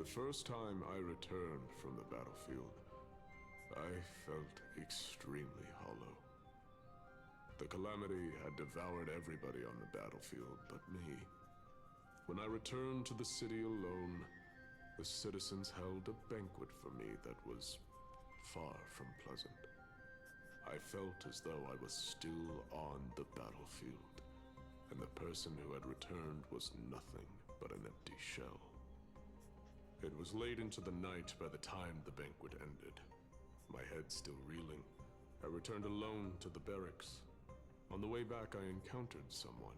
The first time I returned from the battlefield, I felt extremely hollow. The calamity had devoured everybody on the battlefield but me. When I returned to the city alone, the citizens held a banquet for me that was far from pleasant. I felt as though I was still on the battlefield, and the person who had returned was nothing but an empty shell. It was late into the night by the time the banquet ended. My head still reeling, I returned alone to the barracks. On the way back, I encountered someone.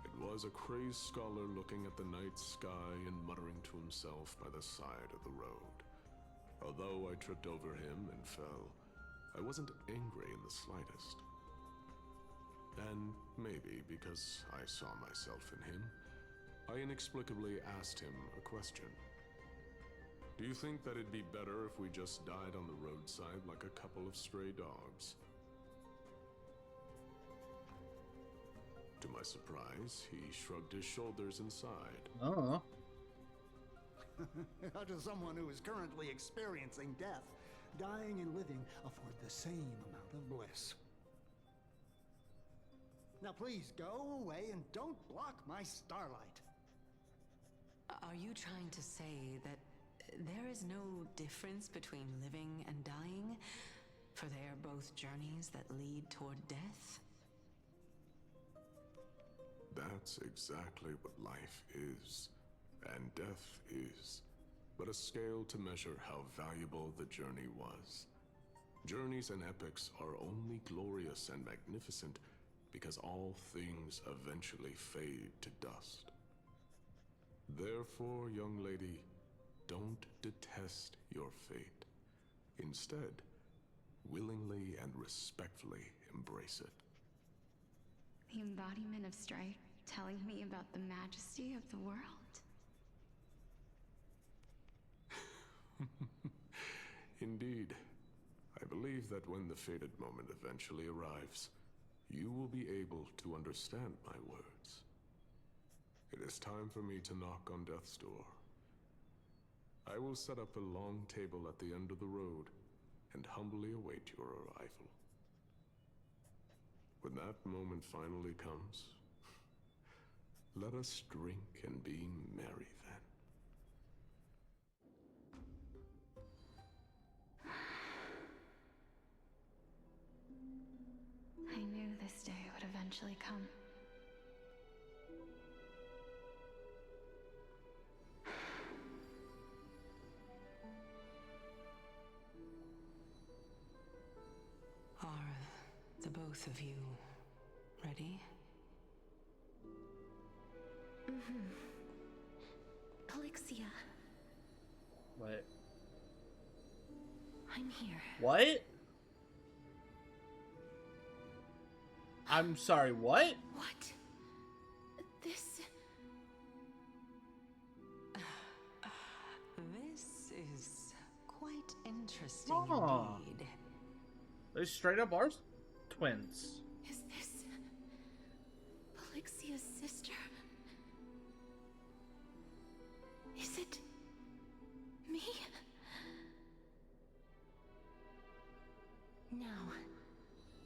It was a crazed scholar looking at the night sky and muttering to himself by the side of the road. Although I tripped over him and fell, I wasn't angry in the slightest. And maybe because I saw myself in him, I inexplicably asked him a question. Do you think that it'd be better if we just died on the roadside like a couple of stray dogs? To my surprise, he shrugged his shoulders and sighed. Oh. How does someone who is currently experiencing death, dying and living, afford the same amount of bliss? Now please go away and don't block my starlight. Are you trying to say that there is no difference between living and dying? For they are both journeys that lead toward death? That's exactly what life is, and death is, but a scale to measure how valuable the journey was. Journeys and epics are only glorious and magnificent because all things eventually fade to dust. Therefore, young lady, don't detest your fate. Instead, willingly and respectfully embrace it. The embodiment of strife, telling me about the majesty of the world. Indeed. I believe that when the fated moment eventually arrives, you will be able to understand my words. It is time for me to knock on death's door. I will set up a long table at the end of the road and humbly await your arrival. When that moment finally comes, let us drink and be merry then. I knew this day would eventually come. Are the both of you ready? Polixia, What? I'm here. What? I'm sorry, what? What? This... This is quite interesting Ah. indeed. They straight up are twins. Is this... Polixia's sister? Is it... me? Now,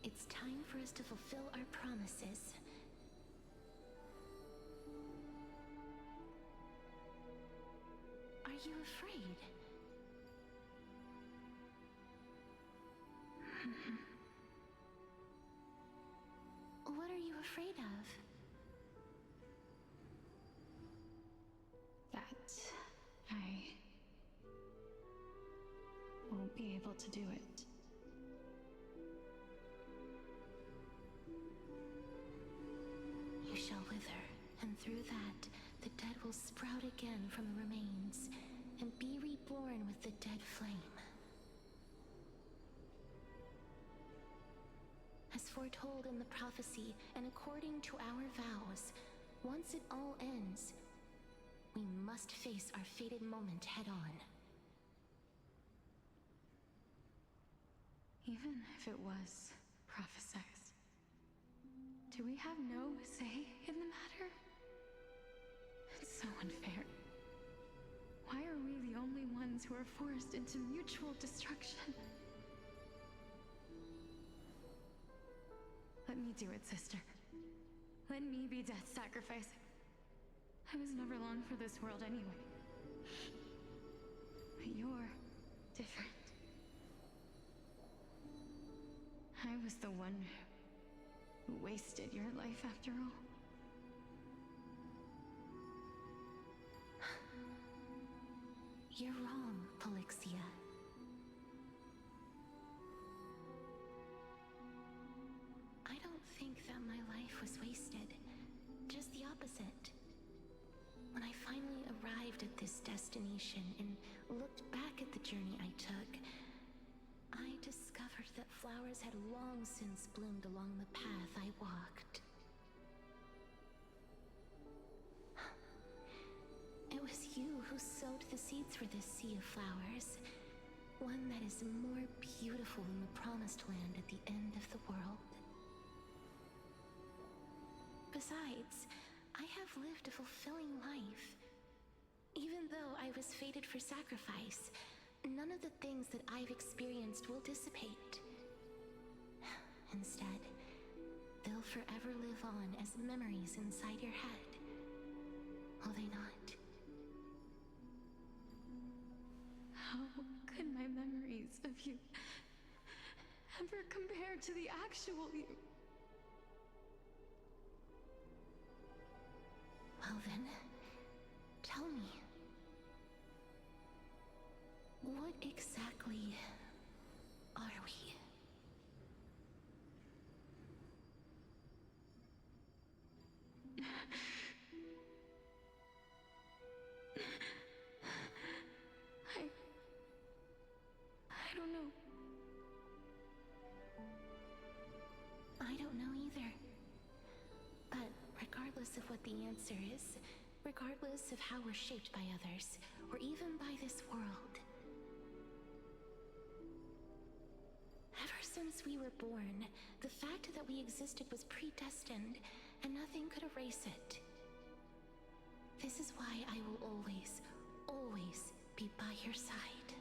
it's time for us to fulfill our promises. Are you afraid? What are you afraid of? That I won't be able to do it. You shall wither, and through that, the dead will sprout again from the remains, and be reborn with the dead flame. As foretold in the prophecy, and according to our vows, once it all ends, we must face our fated moment head-on. Even if it was prophesized, do we have no say in the matter? It's so unfair. who are forced into mutual destruction. Let me do it, sister. Let me be death's sacrifice. I was never long for this world anyway. But you're different. I was the one who wasted your life after all. You're wrong, Polixia. I don't think that my life was wasted. Just the opposite. When I finally arrived at this destination and looked back at the journey I took, I discovered that flowers had long since bloomed along the path I walked. It was you who sowed the seeds for this sea of flowers, one that is more beautiful than the promised land at the end of the world. Besides, I have lived a fulfilling life. Even though I was fated for sacrifice, none of the things that I've experienced will dissipate. Instead, they'll forever live on as memories inside your head. Will they not? How could my memories of you ever compare to the actual you? Well then, tell me. What exactly are we? I don't know. I don't know either. But regardless of what the answer is, regardless of how we're shaped by others, or even by this world, ever since we were born, the fact that we existed was predestined, and nothing could erase it. This is why I will always, always be by your side.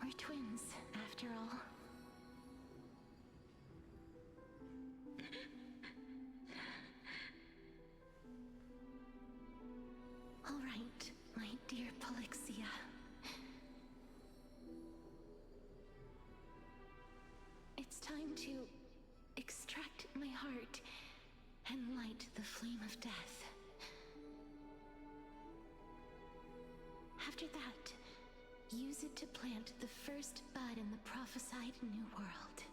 We're twins, after all. All right, my dear Polixia. It's time to extract my heart and light the flame of death. After that, use it to plant the first bud in the prophesied new world.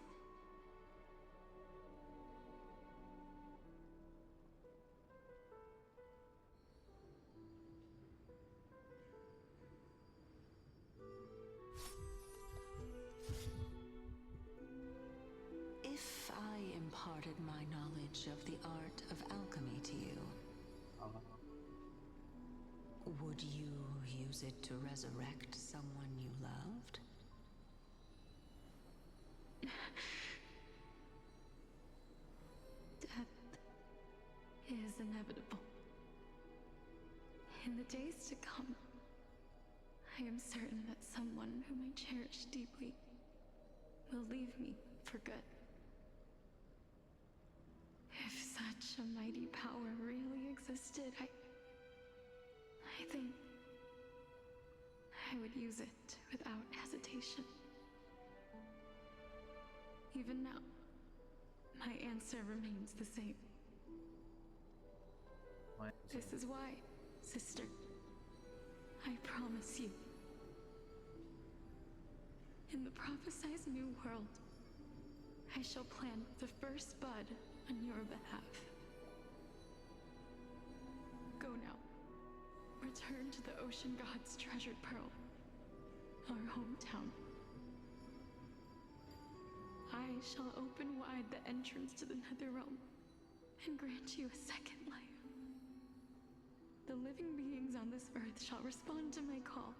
If I imparted my knowledge of the art of alchemy to you, would you use it to resurrect someone you loved? Death is inevitable. In the days to come, I am certain that someone whom I cherish deeply will leave me for good. If such a mighty power really existed, I think I would use it without hesitation. Even now, my answer remains the same. This is why, sister, I promise you, in the prophesized new world, I shall plant the first bud on your behalf. Go now. Return to the ocean god's treasured pearl, our hometown. I shall open wide the entrance to the Netherrealm and grant you a second life. The living beings on this earth shall respond to my call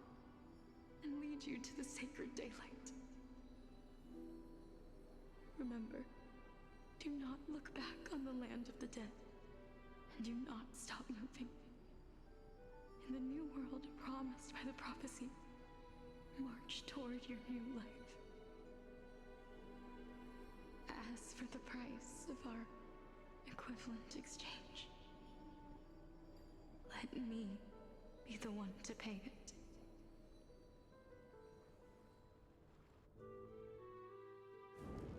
and lead you to the sacred daylight. Remember, do not look back on the land of the dead, and do not stop moving. and the new world promised by the prophecy march toward your new life. As for the price of our equivalent exchange, let me be the one to pay it.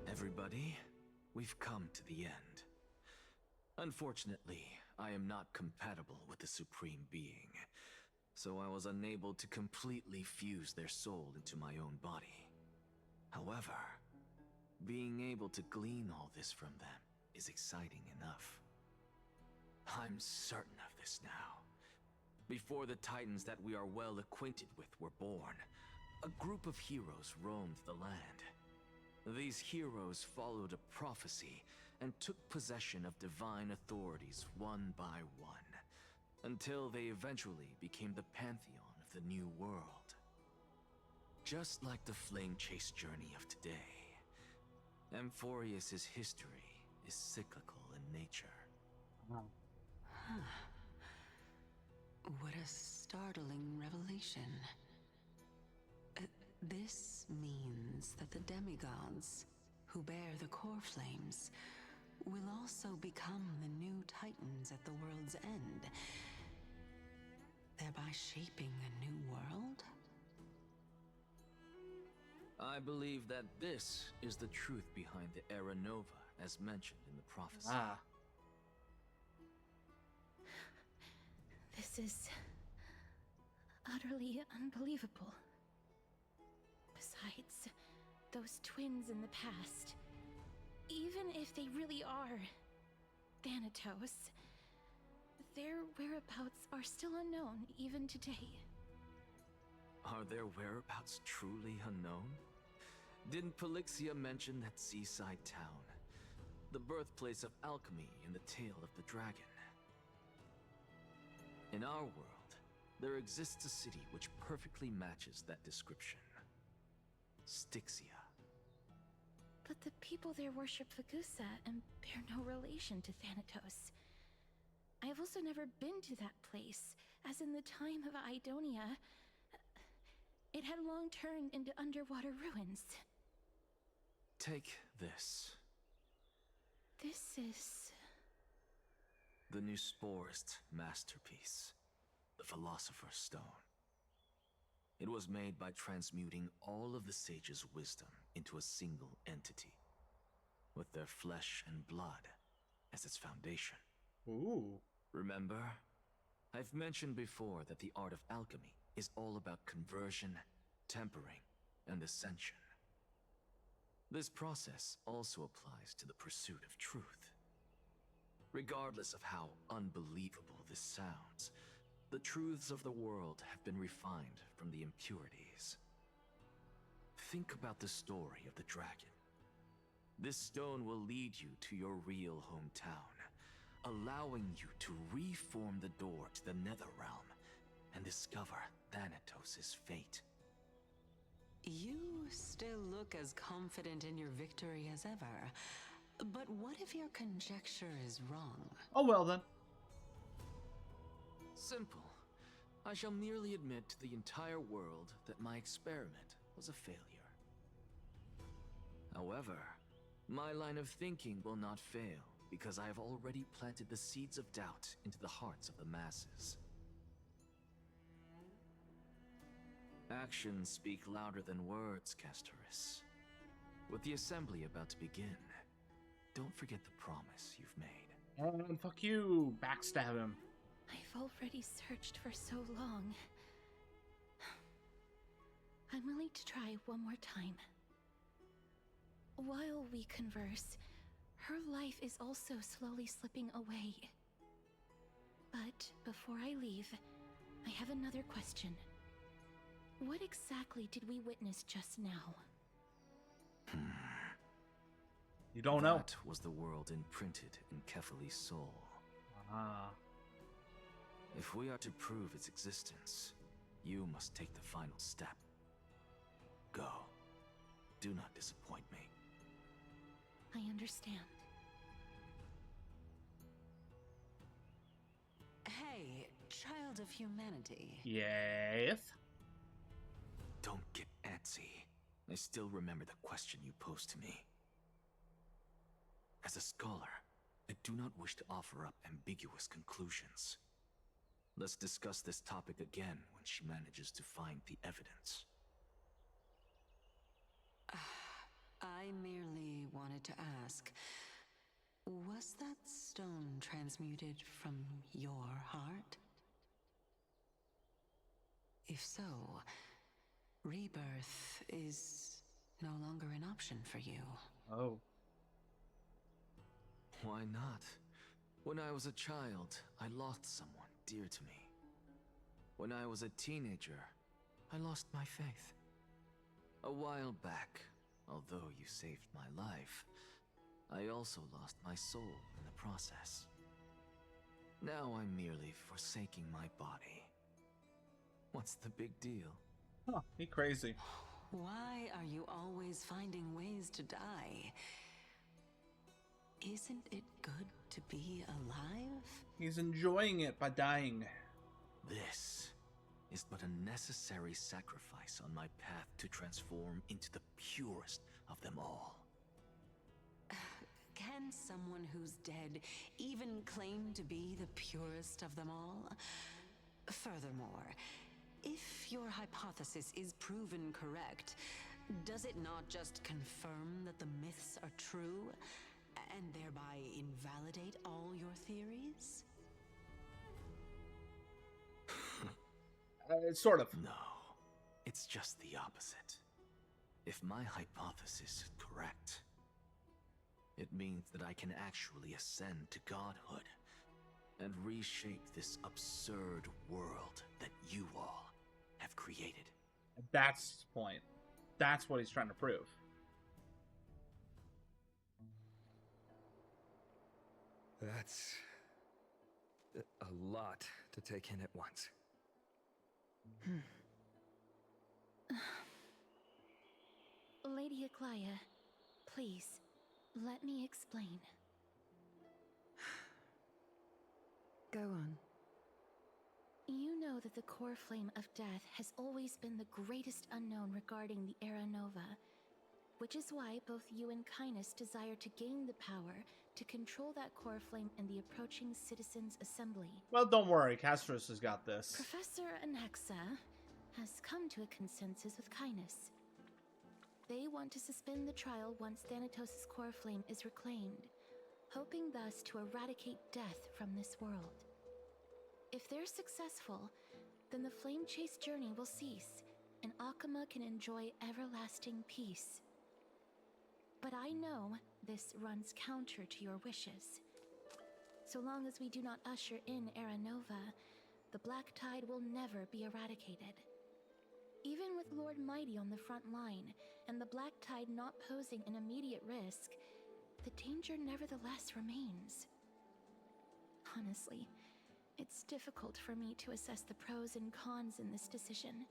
Everybody, we've come to the end. Unfortunately, I am not compatible with the Supreme Being, so I was unable to completely fuse their soul into my own body. However, being able to glean all this from them is exciting enough. I'm certain of this now. Before the Titans that we are well acquainted with were born, a group of heroes roamed the land. These heroes followed a prophecy and took possession of divine authorities one by one, until they eventually became the pantheon of the new world. Just like the flame chase journey of today, Amphorius' history is cyclical in nature. What a startling revelation. This means that the demigods, who bear the core flames, will also become the new Titans at the world's end, thereby shaping a new world? I believe that this is the truth behind the Era Nova, as mentioned in the prophecy. Ah. This is utterly unbelievable. Besides, those twins in the past, even if they really are Thanatos, their whereabouts are still unknown even today. Are their whereabouts truly unknown? Didn't Polixia mention that seaside town, the birthplace of alchemy in the tale of the dragon? In our world, there exists a city which perfectly matches that description. Styxia. But the people there worship Fagusa and bear no relation to Thanatos. I have also never been to that place, as in the time of Idonia, it had long turned into underwater ruins. Take this. This is... The new Sporist masterpiece, the Philosopher's Stone. It was made by transmuting all of the sage's wisdom into a single entity, with their flesh and blood as its foundation. Ooh. Remember? I've mentioned before that the art of alchemy is all about conversion, tempering, and ascension. This process also applies to the pursuit of truth. Regardless of how unbelievable this sounds, the truths of the world have been refined from the impurities. Think about the story of the dragon. This stone will lead you to your real hometown, allowing you to reform the door to the Netherrealm and discover Thanatos' fate. You still look as confident in your victory as ever. But what if your conjecture is wrong? Oh, well then. Simple. I shall merely admit to the entire world that my experiment was a failure. However, my line of thinking will not fail, because I have already planted the seeds of doubt into the hearts of the masses. Actions speak louder than words, Castoris. With the assembly about to begin, don't forget the promise you've made. And fuck you. Backstab him. I've already searched for so long. I'm willing to try one more time. While we converse, her life is also slowly slipping away. But before I leave, I have another question. What exactly did we witness just now? You don't know. That was the world imprinted in Kefali's soul. Ah. If we are to prove its existence, you must take the final step. Go. Do not disappoint me. I understand. Hey, child of humanity. Yes. Don't get antsy. I still remember the question you posed to me. As a scholar, I do not wish to offer up ambiguous conclusions. Let's discuss this topic again when she manages to find the evidence. I merely wanted to ask, was that stone transmuted from your heart? If so, rebirth is no longer an option for you. Oh. Why not? When I was a child, I lost someone dear to me. When I was a teenager, I lost my faith. A while back, although you saved my life, I also lost my soul in the process. Now I'm merely forsaking my body. What's the big deal? Huh, he crazy. Why are you always finding ways to die? Isn't it good to be alive? He's enjoying it by dying. This is but a necessary sacrifice on my path to transform into the purest of them all. Can someone who's dead even claim to be the purest of them all? Furthermore, if your hypothesis is proven correct, does it not just confirm that the myths are true, and thereby invalidate all your theories? Sort of. No, it's just the opposite. If my hypothesis is correct, it means that I can actually ascend to godhood and reshape this absurd world that you all have created. That's his point. That's what he's trying to prove. That's a lot to take in at once. Lady Aglaya, please, let me explain. Go on. You know that the core flame of death has always been the greatest unknown regarding the Era Nova, which is why both you and Kynus desire to gain the power to control that core flame in the approaching Citizens' Assembly. Well, don't worry, Castros has got this. Professor Anaxa has come to a consensus with Kynus. They want to suspend the trial once Thanatos' core flame is reclaimed, hoping thus to eradicate death from this world. If they're successful, then the flame chase journey will cease, and Akama can enjoy everlasting peace. But I know this runs counter to your wishes. So long as we do not usher in Era Nova, the Black Tide will never be eradicated. Even with Lord Mighty on the front line, and the Black Tide not posing an immediate risk, the danger nevertheless remains. Honestly, it's difficult for me to assess the pros and cons in this decision.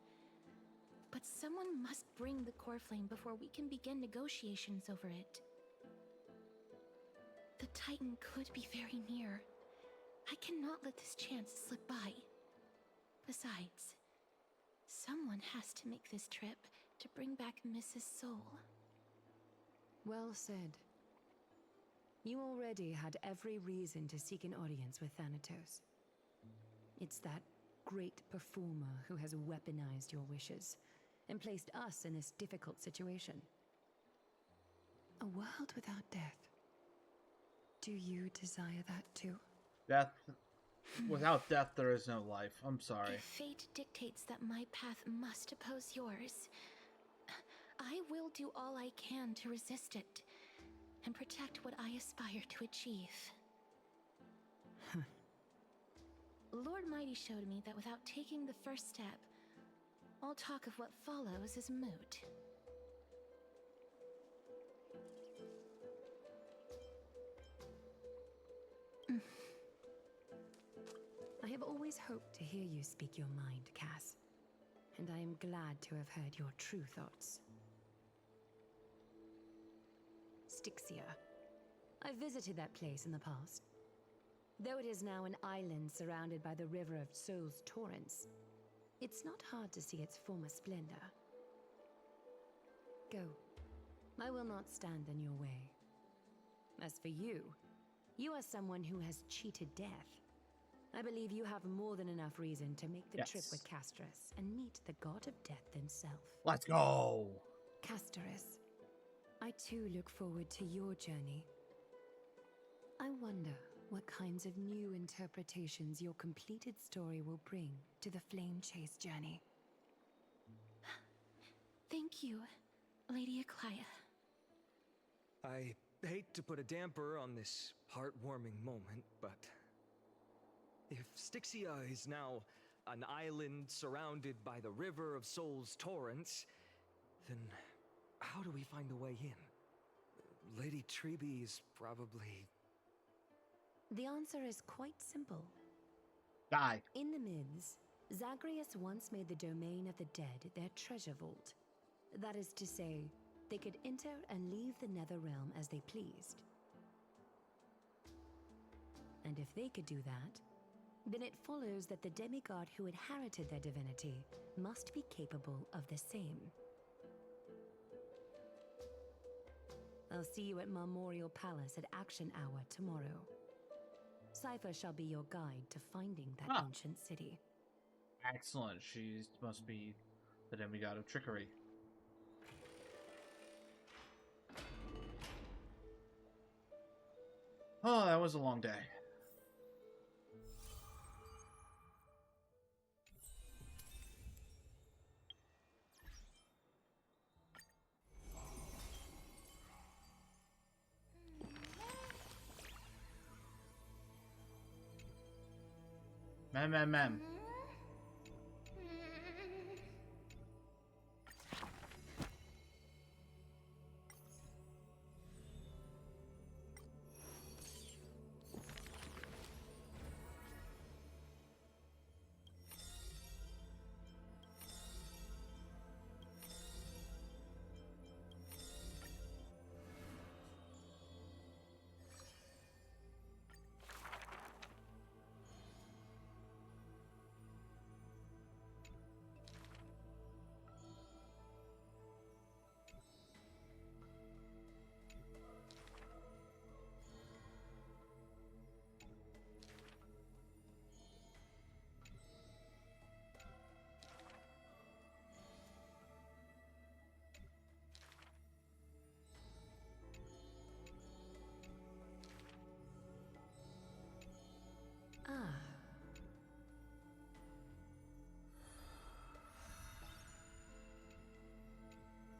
But someone must bring the core flame before we can begin negotiations over it. The Titan could be very near. I cannot let this chance slip by. Besides, someone has to make this trip to bring back Mrs. Soul. Well said. You already had every reason to seek an audience with Thanatos. It's that great performer who has weaponized your wishes and placed us in this difficult situation. A world without death. Do you desire that too? Death. Without death, there is no life. I'm sorry. If fate dictates that my path must oppose yours, I will do all I can to resist it and protect what I aspire to achieve. Lord Mighty showed me that without taking the first step, all talk of what follows is moot. I have always hoped to hear you speak your mind, Cass. And I am glad to have heard your true thoughts. Styxia. I visited that place in the past. Though it is now an island surrounded by the river of Souls torrents, it's not hard to see its former splendor. Go. I will not stand in your way. As for you, you are someone who has cheated death. I believe you have more than enough reason to make the trip with Castorus and meet the god of death himself. Let's go! Castorus, I too look forward to your journey. I wonder what kinds of new interpretations your completed story will bring to the Flame Chase journey. Thank you, Lady Aklaya. I hate to put a damper on this heartwarming moment, but if Styxia is now an island surrounded by the river of Souls torrents, then how do we find a way in? Lady Trebe is probably... The answer is quite simple. Die. In the Mids, Zagreus once made the domain of the dead their treasure vault. That is to say, they could enter and leave the Netherrealm as they pleased. And if they could do that, then it follows that the demigod who inherited their divinity must be capable of the same. I'll see you at Memorial Palace at Action Hour tomorrow. Cypher shall be your guide to finding that ancient city. Excellent. She must be the demigod of trickery. Oh, that was a long day. Ma'am.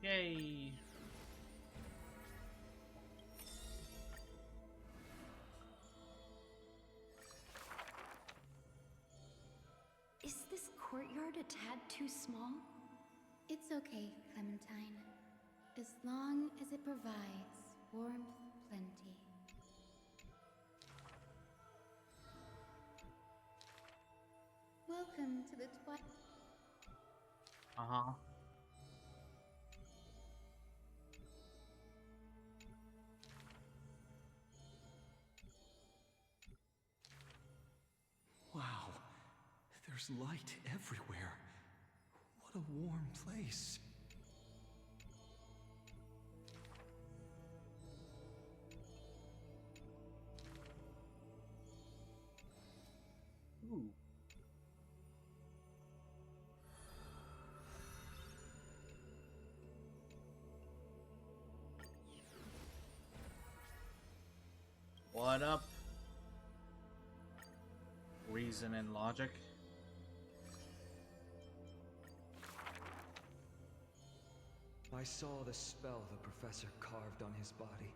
Yay! Is this courtyard a tad too small? It's okay, Clementine. As long as it provides warmth plenty. Welcome to the Uh-huh. Wow, there's light everywhere. What a warm place. Ooh. What up? Reason and logic. I saw the spell the professor carved on his body.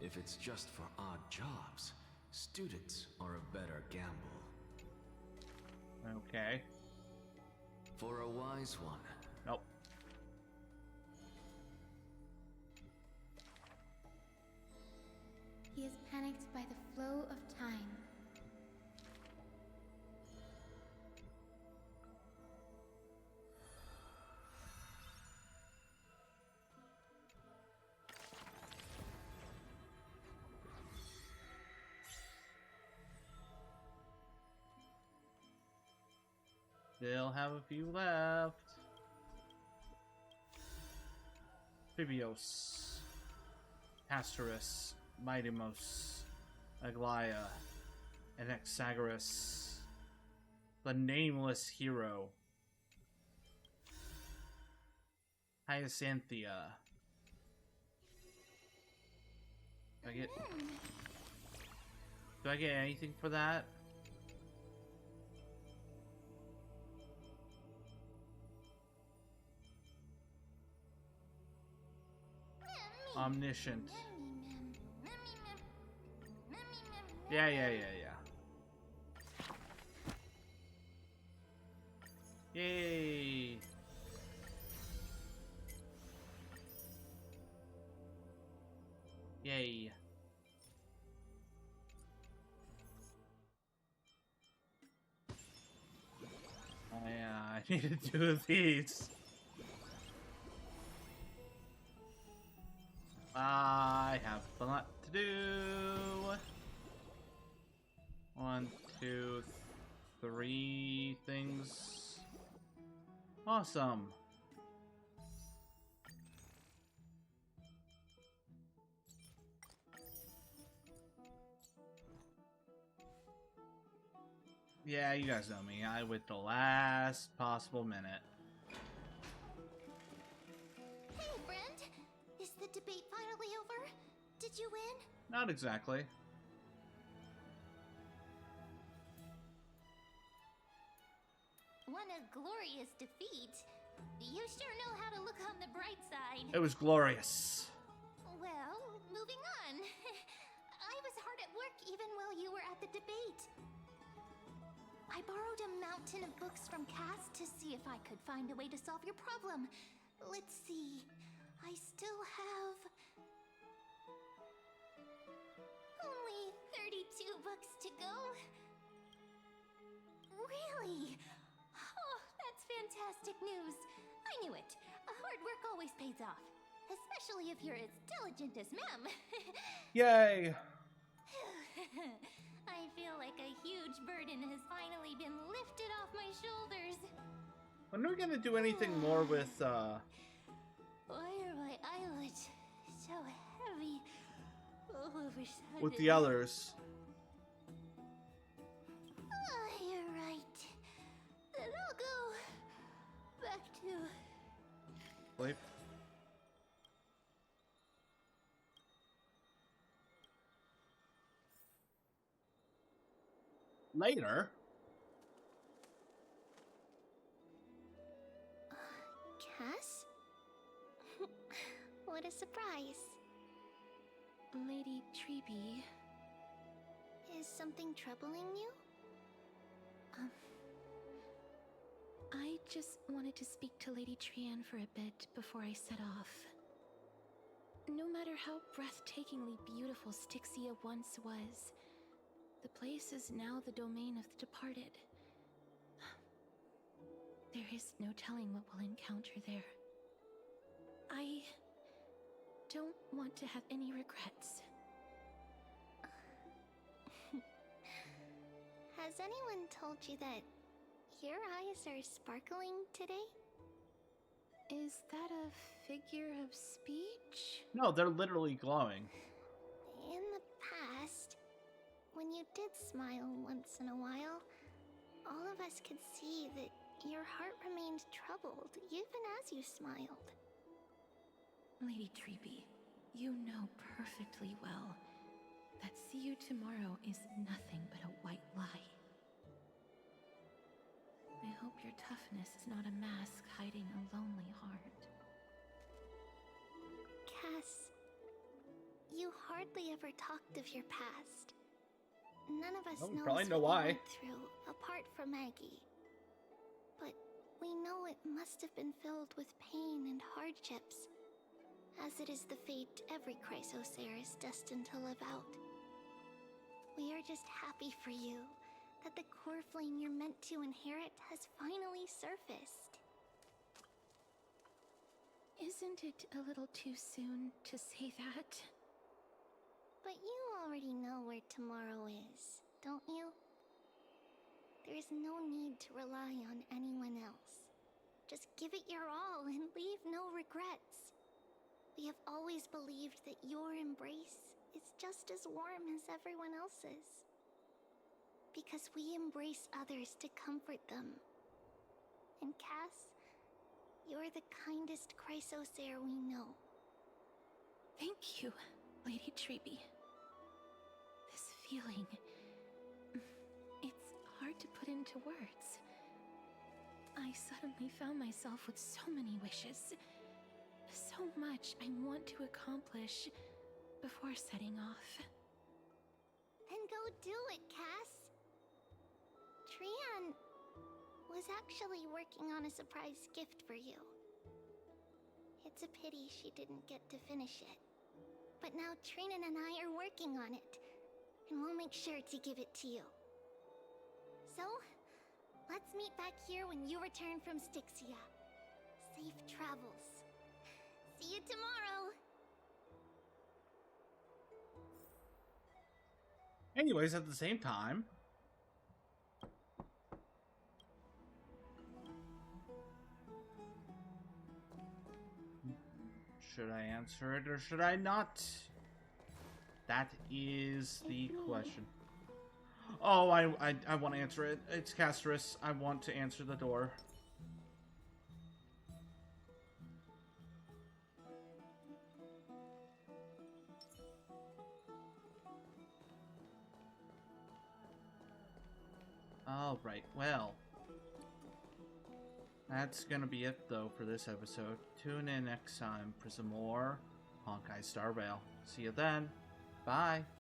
If it's just for odd jobs, students are a better gamble. Okay. For a wise one. Nope. He is panicked by the flow of time. Still have a few left. Phoebios, Pastorus, Mightimos, Aglaya, and Exagoras, the nameless hero, Hyacinthia. Do I get anything for that? Omniscient. Yeah. Yay! Yay. Oh yeah, I need to do these. I have a lot to do. 1, 2, 3 things. Awesome. Yeah, you guys know me. I wait the last possible minute. Hey, friend! Is the debate finally over? Did you win? Not exactly. What a glorious defeat. You sure know how to look on the bright side. It was glorious. Well, moving on. I was hard at work even while you were at the debate. I borrowed a mountain of books from Cass to see if I could find a way to solve your problem. Let's see. I still have only 32 books to go. Really? Oh, that's fantastic news. I knew it. Hard work always pays off. Especially if you're as diligent as Mem. Yay! I feel like a huge burden has finally been lifted off my shoulders. When are we gonna do anything more with, Why are my eyelids so heavy all of a sudden? with the others? Oh, you're right. Then I'll go back to... Sleep. Later? Cass? What a surprise. Lady Treeby. Is something troubling you? I just wanted to speak to Lady Trian for a bit before I set off. No matter how breathtakingly beautiful Styxia once was, the place is now the domain of the departed. There is no telling what we'll encounter there. I don't want to have any regrets. Has anyone told you that your eyes are sparkling today? Is that a figure of speech? No, they're literally glowing. In the past, when you did smile once in a while, all of us could see that your heart remained troubled even as you smiled. Lady Treeby, you know perfectly well that see you tomorrow is nothing but a white lie. I hope your toughness is not a mask hiding a lonely heart. Cass, you hardly ever talked of your past. None of us Oh, we knows probably know what why. you went through apart from Maggie. But we know it must have been filled with pain and hardships. as it is the fate every Chrysosaur is destined to live out. We are just happy for you that the core flame you're meant to inherit has finally surfaced. Isn't it a little too soon to say that? But you already know where tomorrow is, don't you? There is no need to rely on anyone else. Just give it your all and leave no regrets. We have always believed that your embrace is just as warm as everyone else's. Because we embrace others to comfort them. And Cass, you're the kindest Chrysosaur we know. Thank you, Lady Treby. This feeling... it's hard to put into words. I suddenly found myself with so many wishes. So much I want to accomplish before setting off. Then go do it, Cass. Trian was actually working on a surprise gift for you. It's a pity she didn't get to finish it. But now Trinan and I are working on it, and we'll make sure to give it to you. So, let's meet back here when you return from Styxia. Safe travels. See you tomorrow! Anyways, at the same time... should I answer it or should I not? That is the question. Oh, I want to answer it. It's Castris. I want to answer the door. Alright, well. That's gonna be it, though, for this episode. Tune in next time for some more Honkai Star Rail. See you then. Bye.